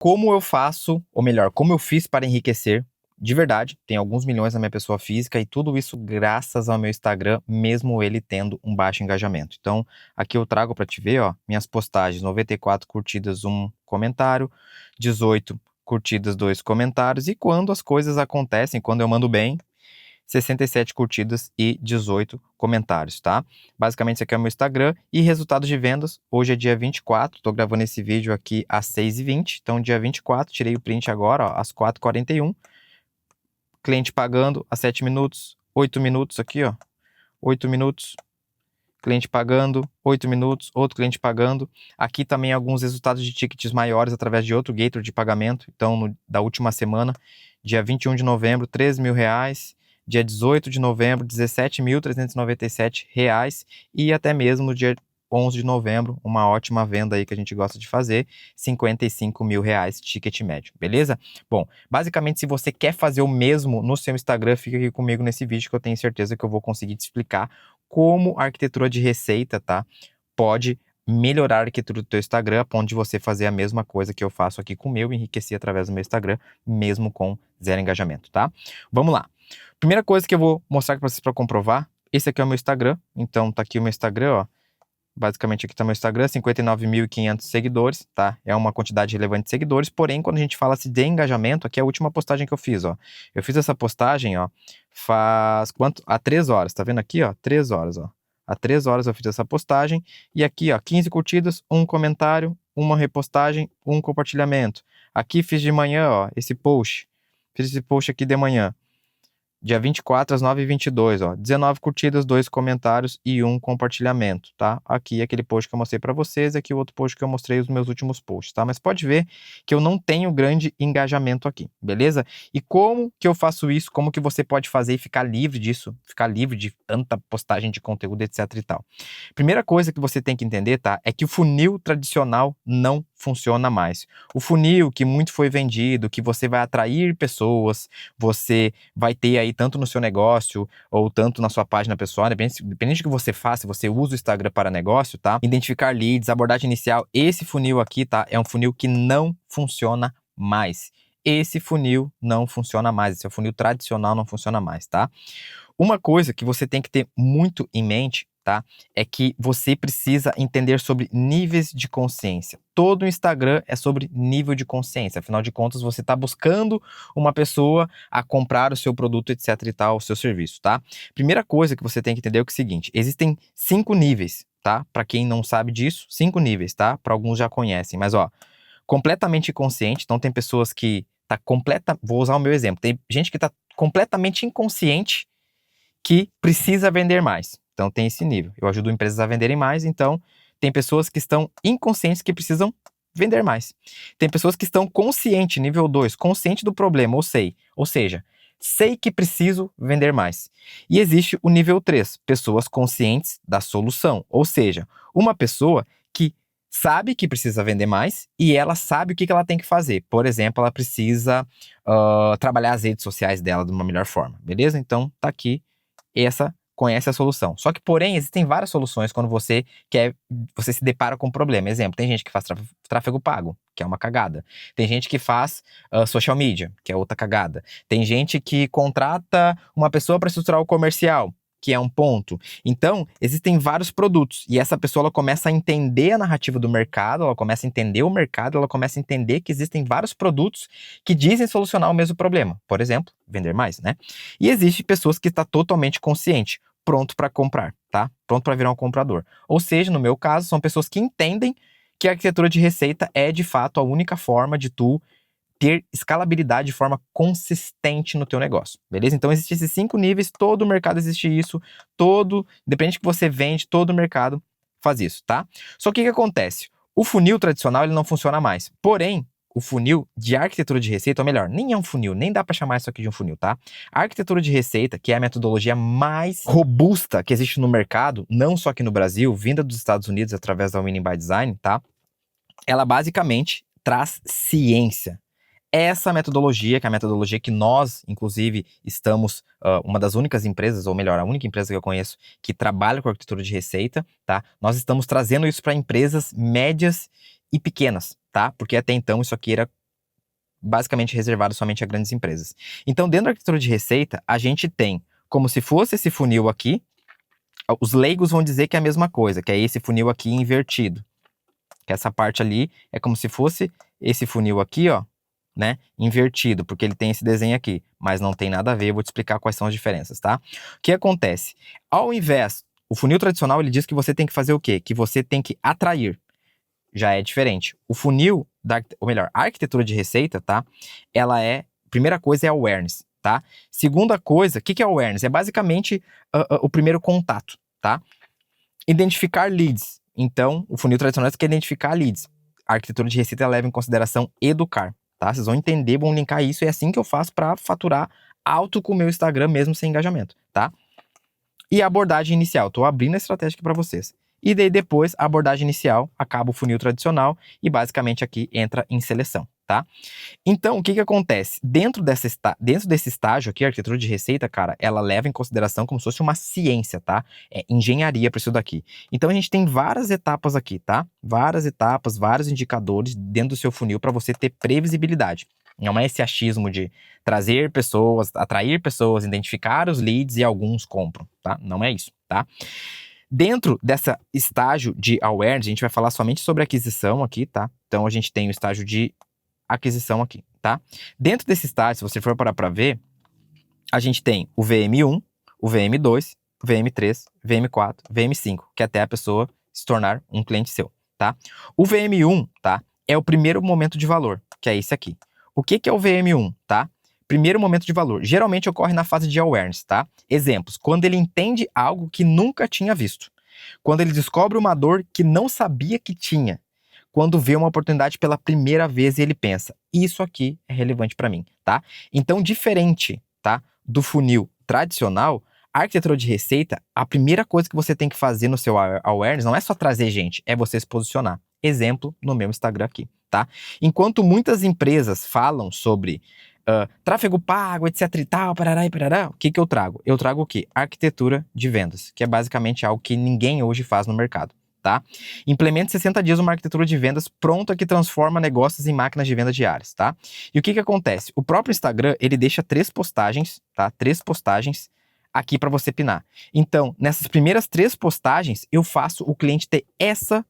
como eu faço, ou melhor, como eu fiz para enriquecer de verdade. Tem alguns milhões na minha pessoa física e tudo isso graças ao meu Instagram, mesmo ele tendo um baixo engajamento. Então, aqui eu trago para te ver, ó, minhas postagens: 94 curtidas, 1 comentário, 18 curtidas, 2 comentários, e quando as coisas acontecem, quando eu mando bem, 67 curtidas e 18 comentários, tá? Basicamente, esse aqui é o meu Instagram. E resultados de vendas, hoje é dia 24, tô gravando esse vídeo aqui às 6h20, então dia 24, tirei o print agora, ó, às 4h41, cliente pagando a 7 minutos, 8 minutos aqui, ó, 8 minutos, cliente pagando, 8 minutos, outro cliente pagando. Aqui também alguns resultados de tickets maiores através de outro gateway de pagamento. Então, da última semana, dia 21 de novembro, R$13.000. Dia 18 de novembro, R$17.397. E até mesmo no dia 11 de novembro, uma ótima venda aí que a gente gosta de fazer, R$55.000, ticket médio, beleza? Bom, basicamente, se você quer fazer o mesmo no seu Instagram, fica aqui comigo nesse vídeo que eu tenho certeza que eu vou conseguir te explicar como a arquitetura de receita, tá, pode melhorar a arquitetura do teu Instagram, a ponto de você fazer a mesma coisa que eu faço aqui com o meu, enriquecer através do meu Instagram, mesmo com 0 engajamento, tá? Vamos lá. Primeira coisa que eu vou mostrar para vocês para comprovar, esse aqui é o meu Instagram, então tá aqui o meu Instagram, ó. Basicamente aqui tá meu Instagram, 59.500 seguidores, tá? É uma quantidade relevante de seguidores, porém, quando a gente fala de engajamento, aqui é a última postagem que eu fiz, ó. Eu fiz essa postagem, ó, faz quanto? Há 3 horas, tá vendo aqui, ó? 3 horas, ó. Há 3 horas eu fiz essa postagem, e aqui, ó, 15 curtidas, 1 comentário, 1 repostagem, 1 compartilhamento. Aqui fiz de manhã, ó, esse post. Fiz esse post aqui de manhã. Dia 24 às 9h22, ó, 19 curtidas, 2 comentários e 1 compartilhamento, tá? Aqui aquele post que eu mostrei para vocês, aqui o outro post que eu mostrei os meus últimos posts, tá? Mas pode ver que eu não tenho grande engajamento aqui, beleza? E como que eu faço isso? Como que você pode fazer e ficar livre disso? Ficar livre de tanta postagem de conteúdo, etc e tal. Primeira coisa que você tem que entender, tá? É que o funil tradicional não funciona mais. O funil que muito foi vendido, que você vai atrair pessoas, você vai ter aí tanto no seu negócio ou tanto na sua página pessoal, independente do que você faça, se você usa o Instagram para negócio, tá? Identificar leads, abordagem inicial, esse funil aqui, tá? É um funil que não funciona mais. Esse funil não funciona mais, esse é o funil tradicional, não funciona mais, tá? Uma coisa que você tem que ter muito em mente, tá? É que você precisa entender sobre níveis de consciência. Todo o Instagram é sobre nível de consciência. Afinal de contas, você está buscando uma pessoa a comprar o seu produto, etc e tal, o seu serviço, tá? Primeira coisa que você tem que entender é o seguinte: existem 5 níveis, tá? Para quem não sabe disso, 5 níveis, tá? Para alguns já conhecem, mas ó, completamente inconsciente. Então tem pessoas que tá vou usar o meu exemplo. Tem gente que tá completamente inconsciente que precisa vender mais. Então tem esse nível. Eu ajudo empresas a venderem mais, então tem pessoas que estão inconscientes que precisam vender mais. Tem pessoas que estão conscientes, nível 2, consciente do problema, ou seja, sei que preciso vender mais. E existe o nível 3, pessoas conscientes da solução, ou seja, uma pessoa que sabe que precisa vender mais e ela sabe o que ela tem que fazer. Por exemplo, ela precisa trabalhar as redes sociais dela de uma melhor forma, beleza? Então tá aqui, essa conhece a solução. Só que, porém, existem várias soluções quando você se depara com um problema. Exemplo, tem gente que faz tráfego pago, que é uma cagada. Tem gente que faz social media, que é outra cagada. Tem gente que contrata uma pessoa para estruturar o comercial, que é um ponto. Então, existem vários produtos, e essa pessoa ela começa a entender a narrativa do mercado, ela começa a entender o mercado, ela começa a entender que existem vários produtos que dizem solucionar o mesmo problema. Por exemplo, vender mais, né? E existe pessoas que estão totalmente consciente, pronto para comprar, tá? Pronto para virar um comprador. Ou seja, no meu caso, são pessoas que entendem que a arquitetura de receita é, de fato, a única forma de tu ter escalabilidade de forma consistente no teu negócio, beleza? Então, existem esses 5 níveis, todo o mercado existe isso, independente do que você vende, todo o mercado faz isso, tá? Só que o que acontece? O funil tradicional, ele não funciona mais. Porém, o funil de arquitetura de receita, ou melhor, nem é um funil, nem dá para chamar isso aqui de um funil, tá? A arquitetura de receita, que é a metodologia mais robusta que existe no mercado, não só aqui no Brasil, vinda dos Estados Unidos através da Winning by Design, tá? Ela basicamente traz ciência. Essa metodologia, que é a metodologia que nós, inclusive, estamos, uma das únicas empresas, ou melhor, a única empresa que eu conheço que trabalha com arquitetura de receita, tá? Nós estamos trazendo isso para empresas médias e pequenas, tá? Porque até então isso aqui era basicamente reservado somente a grandes empresas. Então, dentro da arquitetura de receita, a gente tem como se fosse esse funil aqui. Os leigos vão dizer que é a mesma coisa, que é esse funil aqui invertido. Que essa parte ali é como se fosse esse funil aqui, ó, né, invertido, porque ele tem esse desenho aqui, mas não tem nada a ver, eu vou te explicar quais são as diferenças, tá? O que acontece? Ao invés, o funil tradicional, ele diz que você tem que fazer o quê? Que você tem que atrair. Já é diferente. O funil, ou melhor, a arquitetura de receita, tá? Ela é, primeira coisa é awareness, tá? Segunda coisa, o que é awareness? É basicamente o primeiro contato, tá? Identificar leads. Então, o funil tradicional quer identificar leads. A arquitetura de receita leva em consideração educar, tá? Vocês vão entender, vão linkar isso, e é assim que eu faço para faturar alto com o meu Instagram, mesmo sem engajamento, tá? E a abordagem inicial, tô abrindo a estratégia aqui para vocês. E daí depois, a abordagem inicial, acaba o funil tradicional e basicamente aqui entra em seleção, tá? Então, o que acontece? Dentro desse estágio aqui, a arquitetura de receita, cara, ela leva em consideração como se fosse uma ciência, tá? É engenharia para isso daqui. Então, a gente tem várias etapas aqui, tá? Várias etapas, vários indicadores dentro do seu funil para você ter previsibilidade. Não é esse achismo de trazer pessoas, atrair pessoas, identificar os leads e alguns compram, tá? Não é isso, tá? Dentro desse estágio de awareness, a gente vai falar somente sobre aquisição aqui, tá? Então, a gente tem o estágio de aquisição aqui, tá? Dentro desse estágio, se você for parar para ver, a gente tem o VM1, o VM2, o VM3, VM4, VM5, que é até a pessoa se tornar um cliente seu, tá? O VM1, tá? É o primeiro momento de valor, que é esse aqui. O que é o VM1, tá? Primeiro momento de valor. Geralmente ocorre na fase de awareness, tá? Exemplos, quando ele entende algo que nunca tinha visto. Quando ele descobre uma dor que não sabia que tinha. Quando vê uma oportunidade pela primeira vez e ele pensa, isso aqui é relevante para mim, tá? Então, diferente, tá, do funil tradicional, a arquitetura de receita, a primeira coisa que você tem que fazer no seu awareness não é só trazer gente, é você se posicionar. Exemplo, no meu Instagram aqui, tá? Enquanto muitas empresas falam sobre tráfego pago, etc e tal, parará e parará, o que eu trago? Eu trago o quê? Arquitetura de vendas, que é basicamente algo que ninguém hoje faz no mercado. Tá? Implemente 60 dias uma arquitetura de vendas pronta que transforma negócios em máquinas de venda diárias, tá? E o que acontece? O próprio Instagram, ele deixa 3 postagens, tá? 3 postagens aqui para você pinar. Então, nessas primeiras 3 postagens, eu faço o cliente ter essa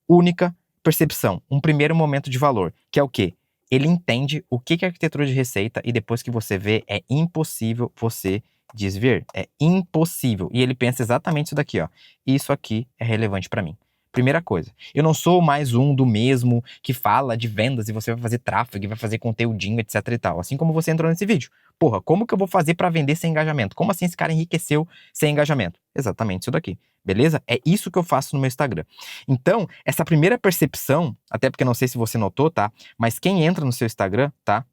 única percepção, um primeiro momento de valor, que é o quê? Ele entende o que é arquitetura de receita e depois que você vê, é impossível você desver. É impossível. E ele pensa exatamente isso daqui, ó. Isso aqui é relevante para mim. Primeira coisa, eu não sou mais um do mesmo que fala de vendas e você vai fazer tráfego, vai fazer conteúdinho, etc e tal. Assim como você entrou nesse vídeo. Porra, como que eu vou fazer para vender sem engajamento? Como assim esse cara enriqueceu sem engajamento? Exatamente isso daqui, beleza? É isso que eu faço no meu Instagram. Então, essa primeira percepção, até porque não sei se você notou, tá? Mas quem entra no seu Instagram, tá?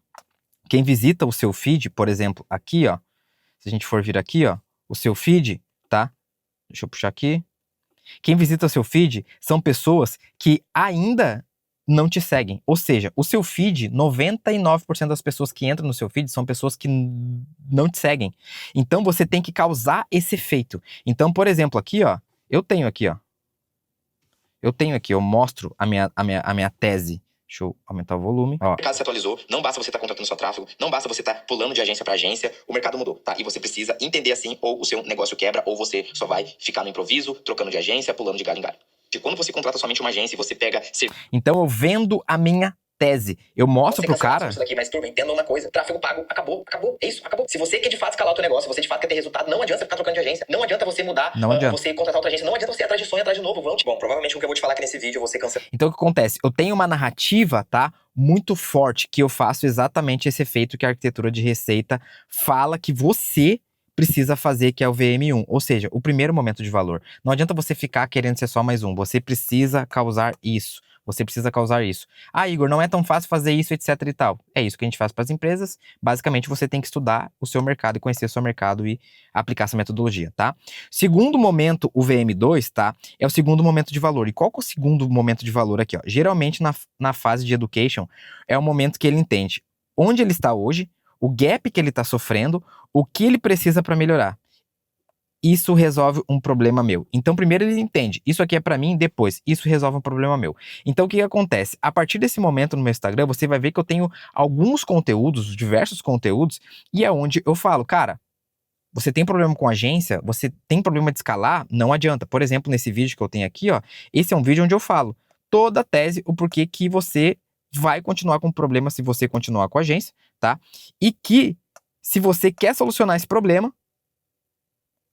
Quem visita o seu feed, por exemplo, aqui, ó. Se a gente for vir aqui, ó, o seu feed, tá? Deixa eu puxar aqui. Quem visita o seu feed são pessoas que ainda não te seguem. Ou seja, o seu feed, 99% das pessoas que entram no seu feed são pessoas que não te seguem. Então, você tem que causar esse efeito. Então, por exemplo, aqui, ó, eu tenho aqui, eu mostro a minha tese. Deixa eu aumentar o volume. Ó. O mercado se atualizou, não basta você estar contratando seu tráfego, não basta você estar pulando de agência para agência, o mercado mudou, tá? E você precisa entender assim, ou o seu negócio quebra, ou você só vai ficar no improviso, trocando de agência, pulando de galho em galho. E quando você contrata somente uma agência e você pega... Então eu vendo a minha tese. Eu mostro pro cara... Isso daqui, mas turma, entenda uma coisa. Tráfego pago, acabou. É isso, acabou. Se você quer de fato escalar o teu negócio, você de fato quer ter resultado, não adianta você ficar trocando de agência. Não adianta você mudar, você contratar outra agência. Não adianta você ir atrás de sonho, atrás de novo. Bom, provavelmente o que eu vou te falar aqui nesse vídeo, você cancela. Então o que acontece? Eu tenho uma narrativa, tá? Muito forte, que eu faço exatamente esse efeito que a arquitetura de receita fala que você precisa fazer, que é o VM1. Ou seja, o primeiro momento de valor. Não adianta você ficar querendo ser só mais um. Você precisa causar isso. Você precisa causar isso. Ah, Igor, não é tão fácil fazer isso, etc e tal. É isso que a gente faz para as empresas. Basicamente, você tem que estudar o seu mercado e conhecer o seu mercado e aplicar essa metodologia, tá? Segundo momento, o VM2, tá? É o segundo momento de valor. E qual que é o segundo momento de valor aqui, ó? Geralmente, na fase de education, é o momento que ele entende onde ele está hoje, o gap que ele está sofrendo, o que ele precisa para melhorar. isso resolve um problema meu. Então, primeiro ele entende, isso aqui é pra mim, depois, isso resolve um problema meu. Então, o que acontece? A partir desse momento no meu Instagram, você vai ver que eu tenho alguns conteúdos, diversos conteúdos, e é onde eu falo, cara, você tem problema com agência, você tem problema de escalar, não adianta. Por exemplo, nesse vídeo que eu tenho aqui, ó, esse é um vídeo onde eu falo toda a tese, o porquê que você vai continuar com problema se você continuar com a agência, tá? E que, se você quer solucionar esse problema,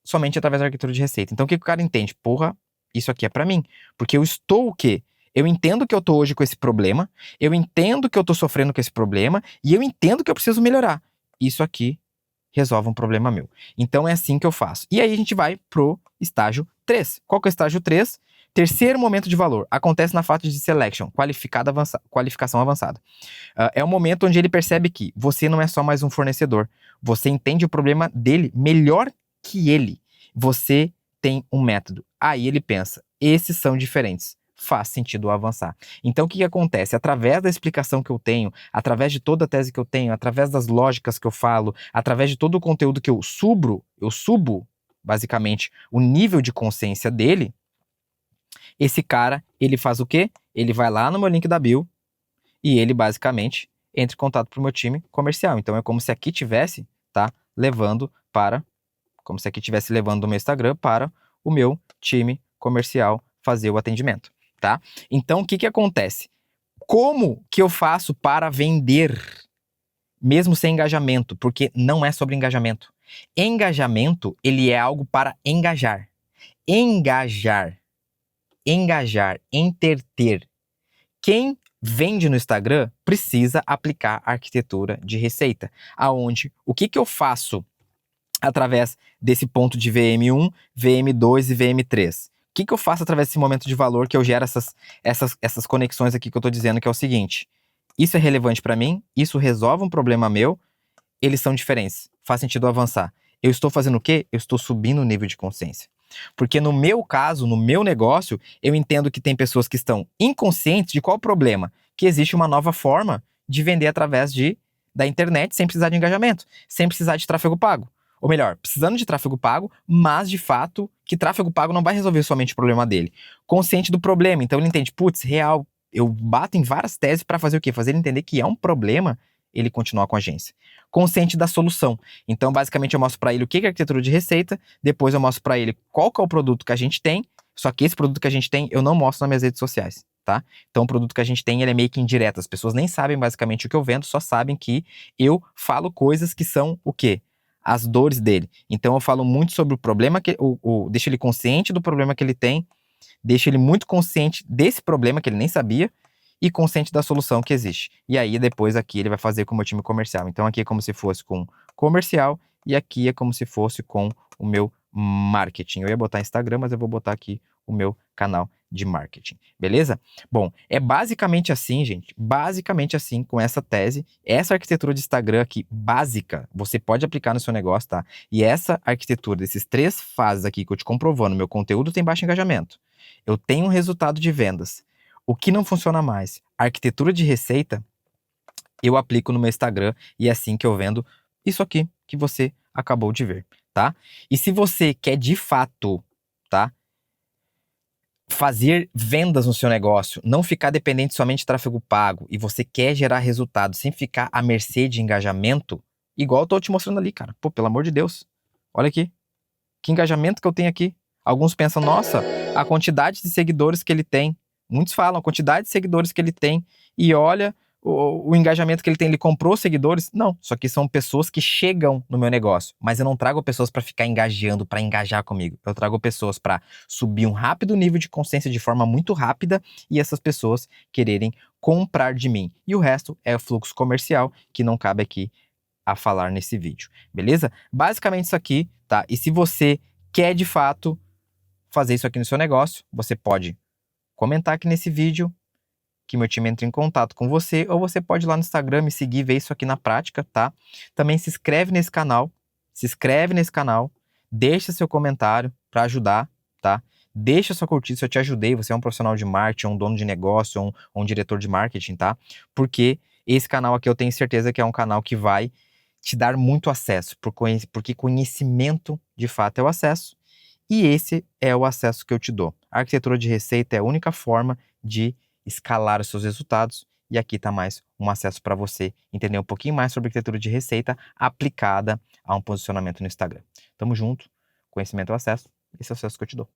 somente através da arquitetura de receita. Então, o que o cara entende? Porra, isso aqui é pra mim. Porque eu estou o quê? Eu entendo que eu tô hoje com esse problema, eu entendo que eu tô sofrendo com esse problema, e eu entendo que eu preciso melhorar. Isso aqui resolve um problema meu. Então, é assim que eu faço. E aí, a gente vai pro estágio 3. Qual que é o estágio 3? Terceiro momento de valor. Acontece na fase de selection, qualificação avançada. É o momento onde ele percebe que você não é só mais um fornecedor. Você entende o problema dele melhor que ele. Você tem um método. Aí ele pensa, esses são diferentes. Faz sentido avançar. Então, o que acontece? Através da explicação que eu tenho, através de toda a tese que eu tenho, através das lógicas que eu falo, através de todo o conteúdo que eu subo, basicamente, o nível de consciência dele, esse cara, ele faz o quê? Ele vai lá no meu link da bio e ele, basicamente, entra em contato pro meu time comercial. Então, é como se aqui tivesse, tá? Como se aqui estivesse levando do meu Instagram para o meu time comercial fazer o atendimento, tá? Então, o que acontece? Como que eu faço para vender, mesmo sem engajamento? Porque não é sobre engajamento. Engajamento, ele é algo para engajar. Engajar, entreter. Quem vende no Instagram precisa aplicar a arquitetura de receita, aonde o que eu faço através desse ponto de VM1, VM2 e VM3. O que eu faço através desse momento de valor que eu gero essas conexões aqui que eu estou dizendo, que é o seguinte: isso é relevante para mim, isso resolve um problema meu, eles são diferentes, faz sentido avançar. Eu estou fazendo o quê? Eu estou subindo o nível de consciência. Porque no meu caso, no meu negócio, eu entendo que tem pessoas que estão inconscientes de qual o problema? Que existe uma nova forma de vender através da internet sem precisar de engajamento, sem precisar de tráfego pago. Ou melhor, precisando de tráfego pago, mas de fato que tráfego pago não vai resolver somente o problema dele. Consciente do problema, então ele entende, putz, real, eu bato em várias teses para fazer o quê? Fazer ele entender que é um problema ele continuar com a agência. Consciente da solução. Então, basicamente, eu mostro para ele o que é arquitetura de receita, depois eu mostro para ele qual que é o produto que a gente tem, só que esse produto que a gente tem eu não mostro nas minhas redes sociais, tá? Então, o produto que a gente tem, ele é meio que indireto. As pessoas nem sabem basicamente o que eu vendo, só sabem que eu falo coisas que são o quê? As dores dele. Então, eu falo muito sobre o problema, deixo ele consciente do problema que ele tem, deixo ele muito consciente desse problema que ele nem sabia, e consciente da solução que existe. E aí, depois, aqui ele vai fazer com o meu time comercial. Então, aqui é como se fosse com comercial, e aqui é como se fosse com o meu marketing. Eu ia botar Instagram, mas eu vou botar aqui o meu canal de marketing. Beleza? Bom, é basicamente assim, gente. Basicamente assim, com essa tese. Essa arquitetura de Instagram aqui, básica, você pode aplicar no seu negócio, tá? E essa arquitetura desses 3 fases aqui que eu te comprovando, meu conteúdo tem baixo engajamento. Eu tenho um resultado de vendas. O que não funciona mais? A arquitetura de receita, eu aplico no meu Instagram e é assim que eu vendo isso aqui que você acabou de ver, tá? E se você quer de fato, tá, fazer vendas no seu negócio, não ficar dependente somente de tráfego pago, e você quer gerar resultado sem ficar à mercê de engajamento, igual eu tô te mostrando ali, cara. Pô, pelo amor de Deus. Olha aqui. Que engajamento que eu tenho aqui. Alguns pensam, nossa, a quantidade de seguidores que ele tem. Muitos falam a quantidade de seguidores que ele tem, e olha o engajamento que ele tem. Ele comprou seguidores? Não, só que são pessoas que chegam no meu negócio, mas eu não trago pessoas para ficar engajando, para engajar comigo. Eu trago pessoas para subir um rápido nível de consciência de forma muito rápida, e essas pessoas quererem comprar de mim. E o resto é o fluxo comercial, que não cabe aqui a falar nesse vídeo, beleza? Basicamente isso aqui, tá? E se você quer de fato fazer isso aqui no seu negócio, você pode comentar aqui nesse vídeo, que meu time entre em contato com você, ou você pode ir lá no Instagram me seguir, ver isso aqui na prática, tá? Também se inscreve nesse canal, deixa seu comentário para ajudar, tá? Deixa sua curtida se eu te ajudei, você é um profissional de marketing, um dono de negócio, ou um diretor de marketing, tá? Porque esse canal aqui eu tenho certeza que é um canal que vai te dar muito acesso, porque conhecimento de fato é o acesso, E esse é o acesso que eu te dou. A arquitetura de receita é a única forma de escalar os seus resultados. E aqui está mais um acesso para você entender um pouquinho mais sobre arquitetura de receita aplicada a um posicionamento no Instagram. Tamo junto, conhecimento é o acesso, esse é o acesso que eu te dou.